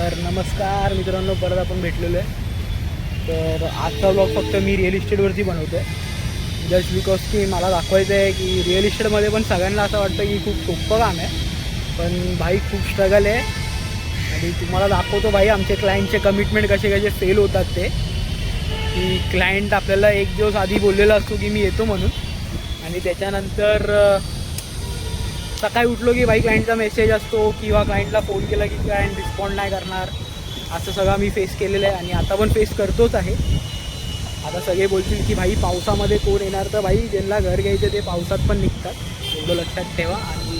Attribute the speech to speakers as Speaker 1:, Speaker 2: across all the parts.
Speaker 1: तर नमस्कार मित्रांनो, परत आपण भेटलेलो आहे. तर आजचा ब्लॉग फक्त मी रिअल इस्टेटवरती बनवतो आहे, जस्ट बिकॉज की मला दाखवायचं आहे की रिअल इस्टेटमध्ये पण सगळ्यांना असं वाटतं की खूप सोपं काम आहे, पण भाई खूप स्ट्रगल आहे. आणि तुम्हाला दाखवतो भाई आमचे क्लायंटचे कमिटमेंट कसे कसे फेल होतात ते, की क्लायंट आपल्याला एक दिवस आधी बोललेला असतो की मी येतो म्हणून, आणि त्याच्यानंतर सकाळी उठलो की भाई क्लायंटचा मेसेज असतो किंवा क्लायंटला फोन केला की क्लायंट रिस्पॉन्ड नाही करणार. असं सगळं मी फेस केलेलं आहे आणि आता पण फेस करतोच आहे. आता सगळे बोलतील की भाई पावसामध्ये कोण येणार, तर भाई ज्यांना घर घ्यायचं ते पावसात पण निघतात, एवढं लक्षात ठेवा. आणि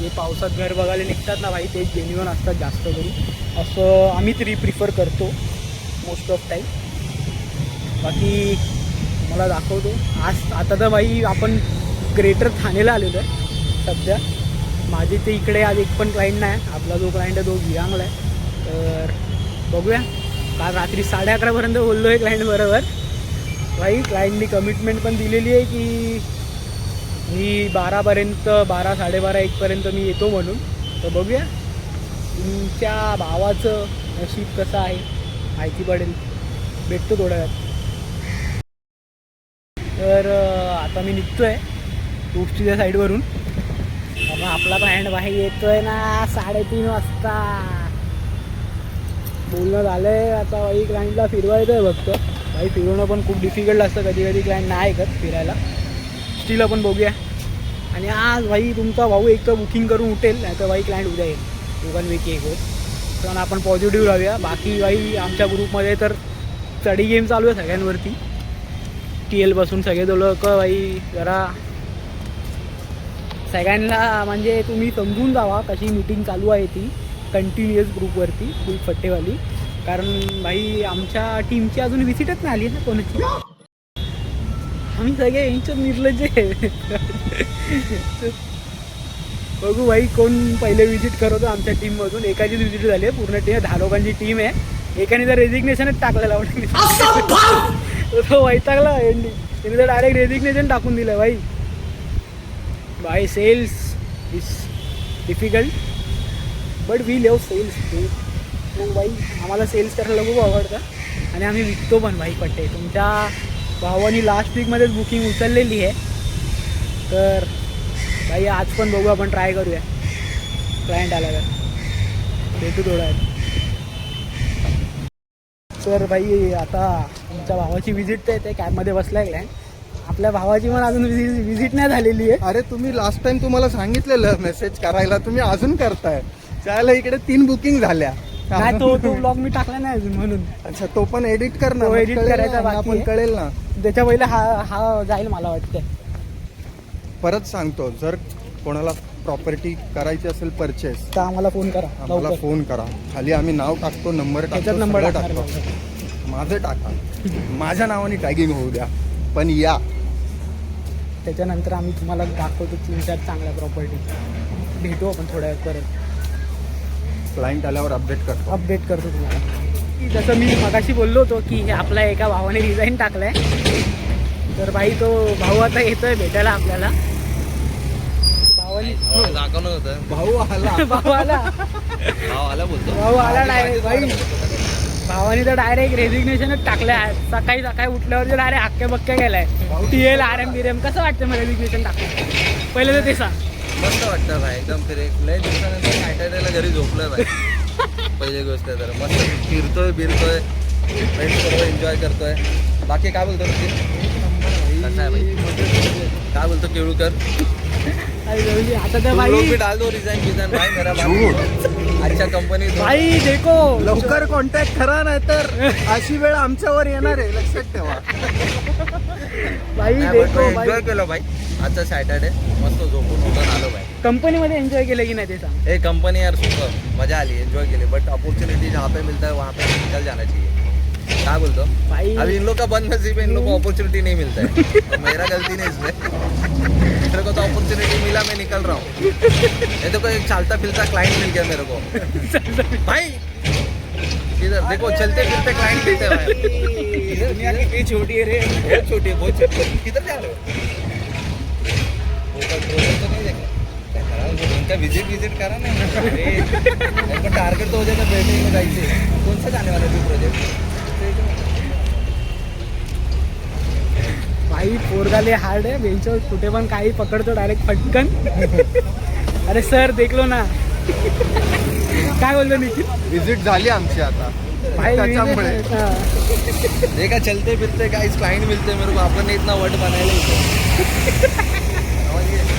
Speaker 1: जे पावसात घर बघायला निघतात ना भाई, ते जेन्युइन असतात जास्त करून, असं आम्ही तरी प्रिफर करतो मोस्ट ऑफ टाईम. बाकी मला दाखवतो आज. आता तर भाई आपण ग्रेटर ठाणेला आलेलो आहे सध्या. माझे ते इकडे आज एक पण क्लायंट नाही. आपला जो क्लायंट आहे तो विरांगला आहे. तर बघूया, काल रात्री 11:30पर्यंत बोललो आहे क्लायंट बरोबर. भाई क्लायंटनी कमिटमेंट पण दिलेली आहे की मी 12पर्यंत, 12, 12:30, 1पर्यंत मी येतो म्हणून. तर बघूया तुमच्या भावाचं नशीब कसं आहे माहिती पडेल, भेटतो थोड्या वेळात. तर आता मी निघतो आहे उष्टीच्या साईडवरून, कारण आपला क्लायंट भाई येतो आहे ना 3:30 वाजता. बोलणं झालं आहे आता भाई, क्लायंटला फिरवायचं आहे फक्त. भाई फिरवणं पण खूप डिफिकल्ट असतं, कधी कधी क्लायंट नाही ऐकत फिरायला. स्टील आपण बघूया. आणि आज भाई तुमचा भाऊ एक तर बुकिंग करून उठेल, नाही तर भाई क्लायंट उद्या येईल, दोघांपैकी एक होत. पण आपण पॉझिटिव्ह राहूया. बाकी भाई आमच्या ग्रुपमध्ये तर स्टडी गेम चालू आहे सगळ्यांवरती. TL सगळे लोक भाई जरा सगळ्यांना म्हणजे तुम्ही समजून जावा कशी मीटिंग चालू आहे ती कंटिन्युअस ग्रुपवरती फुल फट्टेवाली. कारण भाई आमच्या टीमची अजून विजिटच नाही आली ना कोणाची. आम्ही सगळे यांच्यात निर्लज्ज आहे. बघू भाई कोण पहिले विजिट करतो आमच्या टीममधून. एकाचीच विजिट झाली आहे पूर्ण टीम, 10 लोकांची टीम आहे. एकाने तर रेजिग्नेशनच टाकलेला तो वैतागला यांनी, त्याने तर डायरेक्ट रेजिग्नेशन टाकून दिलं भाई. भाई sales is difficult but we love sales. मग भाई आम्हाला सेल्स करायला खूप आवडतं आणि आम्ही विकतो पण भाई पट्टे. तुमच्या भावानी लास्ट वीकमध्येच बुकिंग उचललेली आहे. तर भाई आज पण बघू, आपण ट्राय करूया. क्लायंट आला तर भेटू थोडा आहे. तर भाई आता तुमच्या भावाची विजिट आहे, ते कॅबमध्ये बसला आहे क्लायंट. आपल्या भावाची पण अजून विजिट नाही झालेली आहे.
Speaker 2: अरे तुम्ही लास्ट टाइम तुम्हाला सांगितलेलं मेसेज करायला, तुम्ही अजून करताय. त्याला इकडे 3 बुकिंग झाल्या.
Speaker 1: नाही तो ब्लॉग मी टाकला नाही अजून म्हणून.
Speaker 2: अच्छा, तो पण एडिट कर ना,
Speaker 1: एडिट करायचा
Speaker 2: आपण
Speaker 1: बाकी
Speaker 2: कळेल ना.
Speaker 1: त्याच्या पहिले हा जाईल मला वाटतं.
Speaker 2: परत सांगतो, जर कोणाला प्रॉपर्टी करायची असेल परचेस
Speaker 1: तर आम्हाला फोन करा,
Speaker 2: आम्हाला फोन करा. खाली आम्ही नाव टाकतो, नंबर टाकतो,
Speaker 1: नंबर
Speaker 2: टाकतो. माझं टाका, माझ्या नावाने टॅगिंग होऊ द्या, पण या.
Speaker 1: त्याच्यानंतर आम्ही तुम्हाला दाखवतो 3-4 चांगल्या प्रॉपर्टी. भेटू आपण थोड्या वेळ परत.
Speaker 2: क्लायंट आल्यावर अपडेट
Speaker 1: करतो तुम्हाला. जसं मी मगाशी बोललो होतो की आपल्या एका भावाने रिझाईन टाकलाय. तर भाई तो भाऊ आता येतोय भेटायला आपल्याला.
Speaker 3: दाखवलं होतं.
Speaker 2: भाऊ
Speaker 1: आला डायरेक्ट भाई. भावानी तर डायरेक्ट रेजिग्नेशनच टाकलंय. सकाळी उठल्यावर डायरेक्ट हक्के बक्के गेलाय. TL RM कसं वाटतं मग रेजिग्नेशन टाकलं? पहिलं तर ते सांग.
Speaker 3: मस्त वाटतं भाई, एकदम लय दिवसानंतर सॅटर्डेला घरी झोपलोय भाई. पहिली गोष्ट तर मस्त फिरतोय बिरतोय, फ्रेंड्स सर्व एन्जॉय करतोय. बाकी काय बोलतो कसं आहे भाई? काय बोलतो केळूकर?
Speaker 1: आता तर भाई
Speaker 3: डाल दो रिझाईन भाई मेरा आजच्या कंपनीत.
Speaker 1: भाई देखो
Speaker 2: लवकर कॉन्टॅक्ट करा, नाही तर अशी वेळ आमच्यावर येणार आहे, लक्षात ठेवा.
Speaker 1: भाई देखो
Speaker 3: एन्जॉय केलं भाई आजचा सॅटर्डे. मस्त झोपून उठून आलो भाई.
Speaker 1: कंपनीमध्ये एन्जॉय केलं की नाही ते सांग.
Speaker 3: हे कंपनी यार सुपर मजा आली, एन्जॉय केली. बट अपॉर्चुनिटी जहाँ पे मिलता है वहाँ पे निकल जाना चाहिए. क्या बोलते हो
Speaker 1: भाई?
Speaker 3: अभी इन लोग का बंद नसीब है, इन लोग को अपॉर्चुनिटी नहीं मिलता है. तो मेरा गलती नहीं इसमें. मेरे को तो अपॉर्चुनिटी मिला, मैं निकल रहा हूँ. ये देखो एक चलता फिरता क्लाइंट मिल गया मेरे को भाई. इधर देखो चलते फिरते क्लाइंट मिलते हैं भाई. दुनिया कितनी छोटी है रे, बहुत छोटी है, बहुत छोटी. किधर जा रहे हो? तो नहीं देखा उनका विजिट करा ना अरे उनका टारगेट तो हो जाएगा बैठने में जाइए कौन सा जाने वाला है प्रोजेक्ट
Speaker 1: भाई पोरगाले हार्ड आहे बेंचवर कुठे पण काही पकडतो डायरेक्ट फटकन अरे सर देखलो ना काय बोललो निखिल
Speaker 2: विजिट झाली आमची आता
Speaker 1: भाई
Speaker 2: त्याच्यामुळे
Speaker 1: हा.
Speaker 3: देखा चलते फिरते गाइस क्लाइंट मिलते मेरे को अपन ने इतना वर्ड बनाया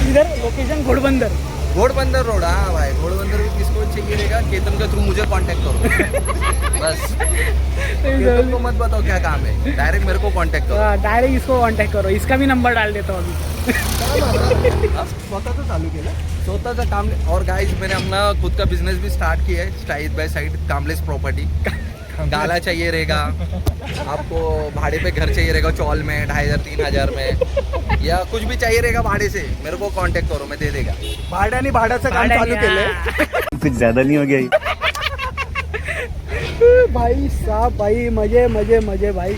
Speaker 1: इधर लोकेशन घोडबंदर
Speaker 3: घोड़बंदर रोड हाँ भाई घोड़बंदर में किसको चाहिए रहेगा केतन के थ्रू मुझे कांटेक्ट करो बस केतन को मत बताओ क्या काम है डायरेक्ट मेरे को कांटेक्ट करो
Speaker 1: डायरेक्ट इसको कांटेक्ट करो इसका भी नंबर डाल देता हूँ अभी
Speaker 2: स्वतःच चालू केलं
Speaker 3: स्वतःचा काम और गाइस मैंने अपना खुद का बिजनेस भी स्टार्ट किया है साइड बाय साइड कामलेस प्रॉपर्टी गाला चाहिए रहेगा आपको भाड़े पे घर चाहिए रहेगा चौल में 2500-3000 में या कुछ भी चाहिए रहेगा भाड़े से मेरे को कांटेक्ट करो मैं दे देगा
Speaker 2: भाड्याने भाड्याचं काम चालू केलंय
Speaker 4: कुछ ज्यादा नहीं हो गया ये?
Speaker 1: भाई साहब भाई मजे मजे मजे भाई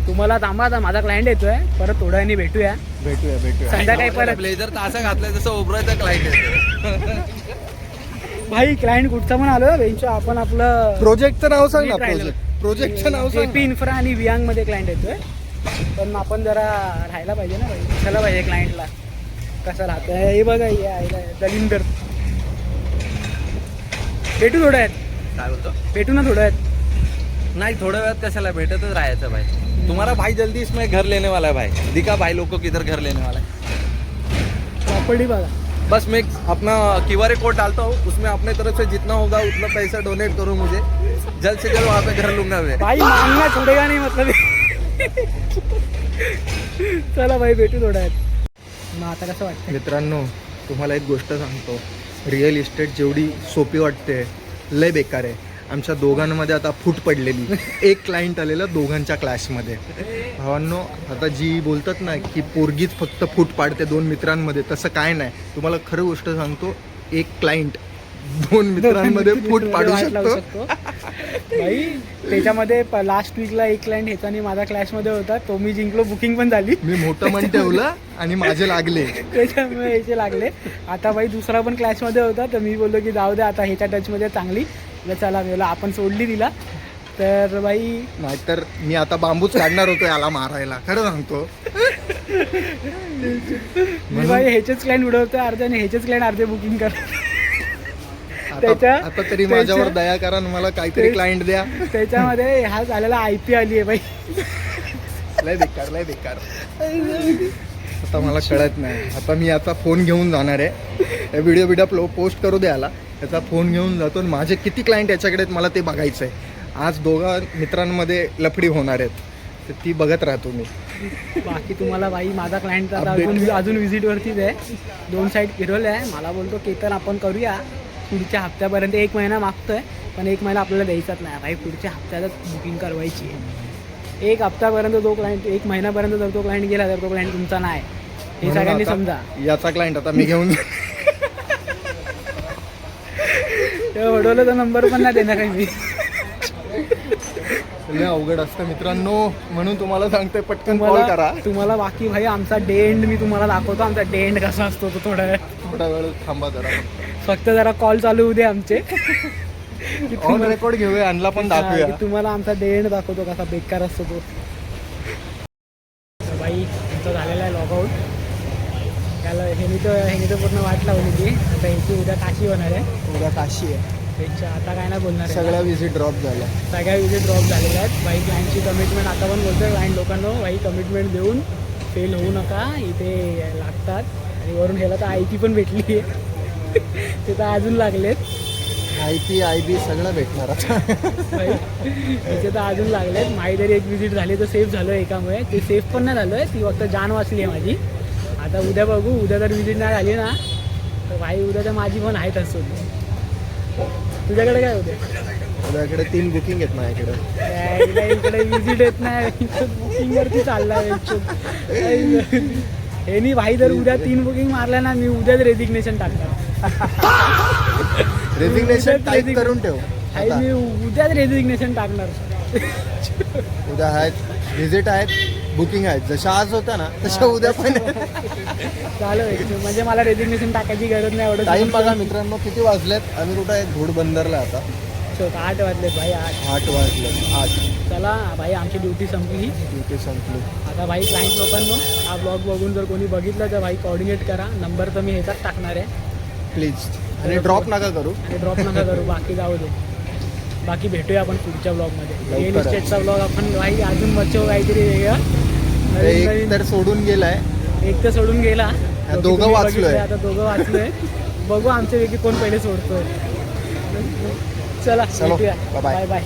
Speaker 1: तुम्हाला थांबा आता माझा क्लायंट येतोय परत थोड्या वेळाने भेटूया
Speaker 2: भेटूया
Speaker 1: संध्याकाळी परत
Speaker 3: ब्लेझर तर असं घातलंय जसं ओबरायचं क्लाइंट आहे
Speaker 1: भाई क्लायंट कुठचा पण आलो बेंच आपण आपलं
Speaker 2: प्रोजेक्टचं नाव सांग ना
Speaker 1: नीट राहिलं.
Speaker 2: प्रोजेक्टचं नाव सांग
Speaker 1: जेपी इन्फ्रा आणि वियांग मध्ये क्लायंट येतोय पण आपण जरा राहायला पाहिजे ना भाई कशाला पाहिजे क्लायंटला कसं राहतंय हे बघा हे आहे दलिंदर भेटू थोड्या आहेत
Speaker 3: काय बोलतो
Speaker 1: भेटू ना थोड्या आहेत
Speaker 3: नाही थोड्या वेळात कशाला भेटतच राहायचं भाई तुम्हारा भाई जल्दी इसमें घर लेने वाला है भाई दिखा भाई लोग को किधर घर लेने वाला है
Speaker 1: प्रॉपर्टी बघा
Speaker 3: बस मैं अपना QR कोड डालता हूँ उसमें अपने तरफ से जितना होगा उतना पैसा डोनेट करो मुझे जल्द से जल्द वहाँ पे घर लूंगा मैं
Speaker 1: भाई मागना छोडेगा नाही मतलब चला भाई भेटू थोड्या आहेत मग आता कसं वाटतं
Speaker 2: मित्रांनो तुम्हाला एक गोष्ट सांगतो रिअल इस्टेट जेवढी सोपी वाटते लय बेकार आहे आमच्या दोघांमध्ये आता फूट पडलेली एक क्लायंट आलेलं दोघांच्या क्लासमध्ये भावांनो आता जी बोलतात ना की पोरगीच फक्त फूट पाडते दोन मित्रांमध्ये तसं काय नाही तुम्हाला खरं गोष्ट सांगतो एक क्लायंट दोन मित्रांमध्ये फूट पाडू
Speaker 1: वाट लावू
Speaker 2: शकतो
Speaker 1: भाई त्याच्यामध्ये लास्ट वीकला एक क्लायंट ह्याचा माझा क्लॅशमध्ये होता तो मी जिंकलो बुकिंग पण झाली
Speaker 2: मी मोठं मन ठेवलं आणि माझे लागले
Speaker 1: त्याच्यामुळे याचे लागले आता भाई दुसरा पण क्लॅशमध्ये होता तर मी बोललो की जाऊ दे आता ह्याच्या टचमध्ये चांगली चला गेला आपण सोडली तिला तर बाई
Speaker 2: नाहीतर मी आता बांबूच काढणार होतो याला मारायला खरं सांगतो
Speaker 1: मी बाई ह्याचेच क्लायंट उडवतो अर्धे आणि ह्याचेच क्लायंट अर्धे बुकिंग कर
Speaker 2: आता तरी माझ्यावर दया करा आणि मला काहीतरी क्लायंट द्या
Speaker 1: त्याच्यामध्ये हा झालेला IP आली आहे बाई
Speaker 2: लय बेकार आता मला कळत नाही आता मी याचा फोन घेऊन जाणार आहे व्हिडिओ पोस्ट करू द्याला याचा फोन घेऊन जातो आणि माझे किती क्लायंट याच्याकडे आहेत मला ते बघायचं आहे आज दोघा मित्रांमध्ये लफडी होणार आहेत तर ती बघत राहतो मी
Speaker 1: बाकी तुम्हाला बाई माझा क्लायंट आता अजून व्हिजिटवरतीच आहे 2 साईड फिरवले आहे मला बोलतो केतन आपण करूया पुढच्या हप्त्यापर्यंत 1 महिना मागतोय पण 1 महिना आपल्याला द्यायचाच नाही भाई पुढच्या हप्त्यातच बुकिंग करवायची आहे 1 हप्त्यापर्यंत तो क्लायंट 1 महिन्यापर्यंत जर तो क्लायंट गेला तर तो क्लायंट तुमचा नाही हे सगळ्यांनी समजा
Speaker 2: याचा क्लायंट आता मी घेऊन
Speaker 1: वडवलं नंबर पण नाही देणार आहे मी
Speaker 2: लय अवघड असतं मित्रांनो म्हणून तुम्हाला सांगतोय पटकन कॉल करा
Speaker 1: तुम्हाला बाकी भाई आमचा डे एंड मी तुम्हाला दाखवतो आमचा डे एंड कसा असतो तो थोडा वेळ
Speaker 2: थांबा जरा
Speaker 1: फक्त जरा कॉल चालू होऊ दे आमचे
Speaker 2: ऑन रेकॉर्ड घेऊया आणला पण दाखवूया
Speaker 1: की तुम्हाला आमचा डे एंड दाखवतो कसा बेकार असतो तो बाई आमचा झालेला आहे लॉग आउट त्याला ह्यानी तर पूर्ण वाट लावली ती आता ह्याची उद्या काशी होणार आहे
Speaker 2: उद्या काशी आहे
Speaker 1: त्याच्या आता काय नाही बोलणार आहे
Speaker 2: सगळ्या विजिट ड्रॉप झाल्या
Speaker 1: सगळ्या विजिट ड्रॉप झालेल्या आहेत बाई क्लायंटची कमिटमेंट आता पण बोलतोय क्लायंट लोकांना बाई कमिटमेंट देऊन फेल होऊ नका इथे लागतात आणि वरून ह्याला तर IP पण भेटली आहे ते तर अजून लागलेत
Speaker 2: IP सगळं भेटणार आता
Speaker 1: त्याचे तर अजून लागलेत माझी तरी एक विजिट झाली तर सेफ झालो एकामुळे ते सेफ पण नाही झालं आहे ती फक्त जान वाचली आहे माझी आता उद्या बघू उद्या जर विजिट नाही झाली ना तर भाई उद्या तर माझी पण आहेच असतो तुझ्याकडे काय होते
Speaker 2: उद्याकडे 3 बुकिंग आहेत माझ्याकडे
Speaker 1: इकडे विजिट येत नाही बुकिंगवरती चाललाय हे भाई जर उद्या 3 बुकिंग मारल्या ना मी उद्याच रेजिग्नेशन टाकणार
Speaker 2: रेजिग्नेशन टाईप करून ठेव
Speaker 1: भाई मी उद्याच रेजिग्नेशन टाकणार.
Speaker 2: उद्या आहेत, व्हिजिट आहेत, बुकिंग आहेत. जशा आज होत्या ना तशा उद्या पण
Speaker 1: झालं म्हणजे मला रेजिग्नेशन टाकायची गरज नाही. एवढं
Speaker 2: टाइम बघा मित्रांनो किती वाजलेत. आम्ही कुठं आहे, घोडबंदरला आता
Speaker 1: 8 वाजले भाई.
Speaker 2: 8 वाजले. 8
Speaker 1: चला भाई आमची ड्युटी संपली.
Speaker 2: ड्युटी संपली.
Speaker 1: आता भाई क्लायंट लोकांनो हा ब्लॉग बघून जर कोणी बघितलं तर भाई कोऑर्डिनेट करा. नंबर तर मी ह्याचाच टाकणार आहे
Speaker 2: प्लीज. आणि ड्रॉप नका करू.
Speaker 1: आणि ड्रॉप नका करू. बाकी जाऊ दे. बाकी भेटूया आपण पुढच्या ब्लॉगमध्ये. रिअल
Speaker 2: लवकरच.
Speaker 1: इस्टेटचा ब्लॉग आपण भाई अजून मच्छो काहीतरी वेगळं
Speaker 2: एक
Speaker 1: नवीन
Speaker 2: तर सोडून गेलाय.
Speaker 1: एक तर सोडून गेला.
Speaker 2: दोघं
Speaker 1: तुम्ही
Speaker 2: वाचलोय.
Speaker 1: बघितलंय, आता दोघं वाचलोय. बघू आमच्यापैकी कोण पहिले सोडतोय. चला
Speaker 2: चलो,
Speaker 1: भेटूया.
Speaker 2: bye bye.
Speaker 1: Bye bye.